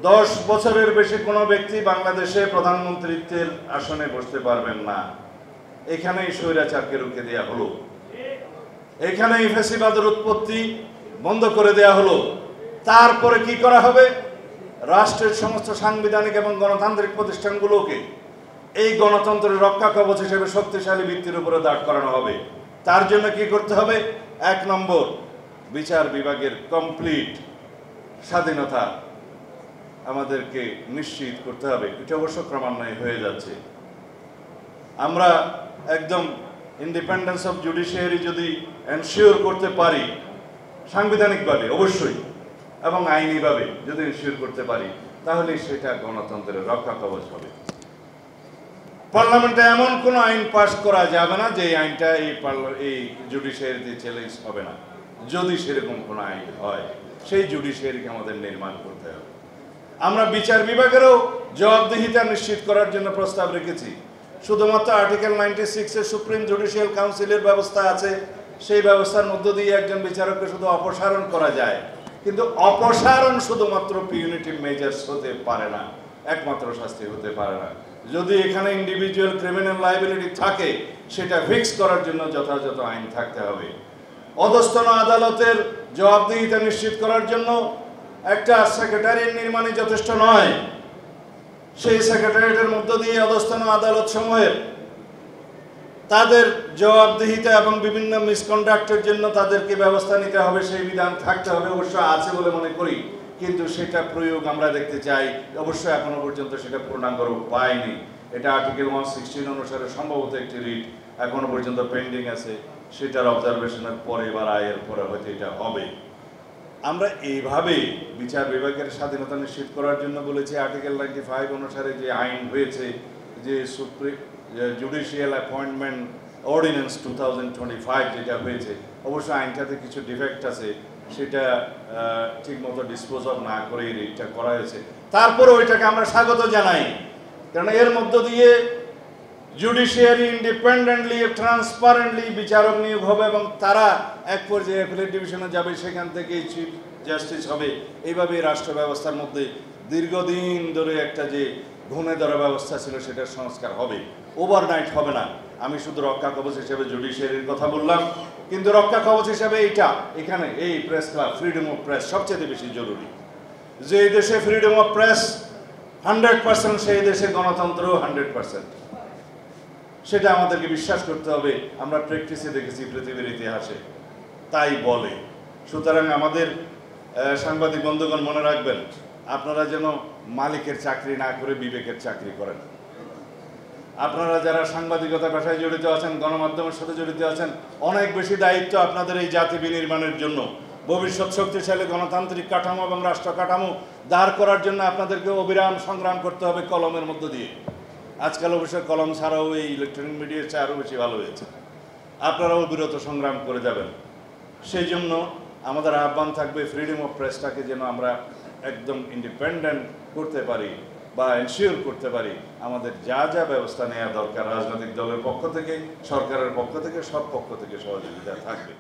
10 বছরের বেশি কোনো ব্যক্তি বাংলাদেশে প্রধানমন্ত্রীত্বের আসনে বসতে পারবেন না। এখানেই স্বৈরাচারকে রুখে দেওয়া হলো, এখানেই ফ্যাসিবাদের উৎপত্তি বন্ধ করে দেওয়া হলো। তারপরে কি করা হবে? রাষ্ট্রের সমস্ত সাংবিধানিক এবং গণতান্ত্রিক প্রতিষ্ঠানগুলোকে এই গণতন্ত্রের রক্ষা কবচ হিসেবে শক্তিশালী ভিত্তির উপরে দাঁড় করানো হবে। তার জন্য কি করতে হবে? 1 নম্বর, বিচার বিভাগের কমপ্লিট স্বাধীনতা আমাদেরকে নিশ্চিত করতে হবে। এটা অবশ্য ক্রমান্বয়ে হয়ে যাচ্ছে। আমরা একদম ইন্ডিপেন্ডেন্স অফ জুডিশিয়ারি যদি এনশিওর করতে পারি সাংবিধানিকভাবে অবশ্যই এবং আইনিভাবে যদি এনশিওর করতে পারি, তাহলে সেটা গণতন্ত্রের রক্ষা কবচ হবে। পার্লামেন্টে এমন কোনো আইন পাস করা যাবে না যে আইনটা এই জুডিশিয়ারিতে চ্যালেঞ্জ হবে না। যদি সেরকম কোনো আইন হয়, সেই জুডিশিয়ারিকে আমাদের নির্মাণ করতে হবে। আমরা বিচার বিভাগেরও জবাবদিহিতা নিশ্চিত করার জন্য প্রস্তাব রেখেছি। শুধুমাত্র আর্টিকেল 96 এর সুপ্রিম জুডিশিয়াল কাউন্সিলের ব্যবস্থা আছে, সেই ব্যবস্থার মধ্য দিয়ে একজন বিচারককে শুধু অপসারণ করা যায়, কিন্তু অপসারণ শুধুমাত্র পিউনিটিভ মেজার্স হতে পারে না, একমাত্র শাস্তি হতে পারে না। যদি এখানে ইন্ডিভিজুয়াল ক্রিমিনাল লায়াবিলিটি থাকে, সেটা ফিক্স করার জন্য যথাযথ আইন থাকতে হবে। অধস্তন আদালতের জবাবদিহিতা নিশ্চিত করার জন্য একটা সেক্রেটারিয়েট নির্মাণই যথেষ্ট নয়। সেই সেক্রেটারিয়েটের মধ্য দিয়ে অধস্তন আদালত সমূহের তাদের জবাবদিহিতা এবং বিভিন্ন মিসকন্ডাক্টের জন্য তাদেরকে ব্যবস্থা নিতে হবে, সেই বিধান থাকতে হবে। অবশ্য আছে বলে মনে করি, কিন্তু সেটা প্রয়োগ আমরা দেখতে চাই। অবশ্য এখনো পর্যন্ত সেটা পূর্ণাঙ্গ রূপ পায়নি। এটা আর্টিকেল 116 অনুসারে সম্ভবত একটি রিট এখনো পর্যন্ত পেন্ডিং আছে। সেটার অবজারভেশনের পরে বা রায়ের পরে হয়তো এটা হবে। আমরা এইভাবে বিচার বিভাগের স্বাধীনতা নিশ্চিত করার জন্য বলেছি আর্টিকেল 95 অনুসারে যে আইন হয়েছে, যে জুডিশিয়াল অ্যাপয়েন্টমেন্ট অর্ডিন্যান্স 2025 যেটা হয়েছে, অবশ্য আইনটাতে কিছু ডিফেক্ট আছে, সেটা ঠিকমতো ডিসপোজ অফ না করে রিটটা করা হয়েছে। তারপরে ওইটাকে আমরা স্বাগত জানাই, কারণ এর মধ্য দিয়ে জুডিশিয়ারি ইন্ডিপেন্ডেন্টলি ট্রান্সপারেন্টলি বিচারক নিয়োগ হবে এবং তারা এক পর্যায়ে অ্যাপিলেট ডিভিশনে যাবে, সেখান থেকেই চিফ জাস্টিস হবে। এইভাবে রাষ্ট্র ব্যবস্থার মধ্যে দীর্ঘদিন ধরে একটা যে ঘুণে ধরা ব্যবস্থা ছিল, সেটার সংস্কার হবে, ওভারনাইট হবে না। আমি শুধু রক্ষা কবচ হিসেবে জুডিশিয়ারির কথা বললাম, কিন্তু রক্ষা কবচ হিসেবে এখানে এই press club, freedom of press সবচেয়ে বেশি জরুরি। যে দেশে ফ্রিডম অফ প্রেস 100%, সেই দেশে গণতন্ত্র 100%। সেটা আমাদেরকে বিশ্বাস করতে হবে। আমরা প্র্যাকটিসে দেখেছি পৃথিবীর ইতিহাসে তাই বলে। সুতরাং আমাদের সাংবাদিক বন্ধুগণ মনে রাখবেন, আপনারা যেন মালিকের চাকরি না করে বিবেকের চাকরি করেন। আপনারা যারা সাংবাদিকতা পেশায় জড়িত আছেন, গণমাধ্যমের সাথে জড়িত আছেন, অনেক বেশি দায়িত্ব আপনাদের এই জাতি বিনির্মাণের জন্য। ভবিষ্যৎ শক্তিশালী গণতান্ত্রিক কাঠামো এবং রাষ্ট্র কাঠামো দাঁড় করার জন্য আপনাদেরকে অবিরাম সংগ্রাম করতে হবে কলমের মধ্য দিয়ে। আজকাল অবশ্য কলম ছাড়াও এই ইলেকট্রনিক মিডিয়ার চেয়ে আরও বেশি ভালো হয়েছে। আপনারাও বিরত সংগ্রাম করে যাবেন। সেই জন্য আমাদের আহ্বান থাকবে, ফ্রিডম অফ প্রেসটাকে যেন আমরা একদম ইন্ডিপেন্ডেন্ট করতে পারি বা এনশিওর করতে পারি। আমাদের যা যা ব্যবস্থা নেওয়া দরকার রাজনৈতিক দলের পক্ষ থেকে, সরকারের পক্ষ থেকে, সব পক্ষ থেকে সহযোগিতা থাকবে।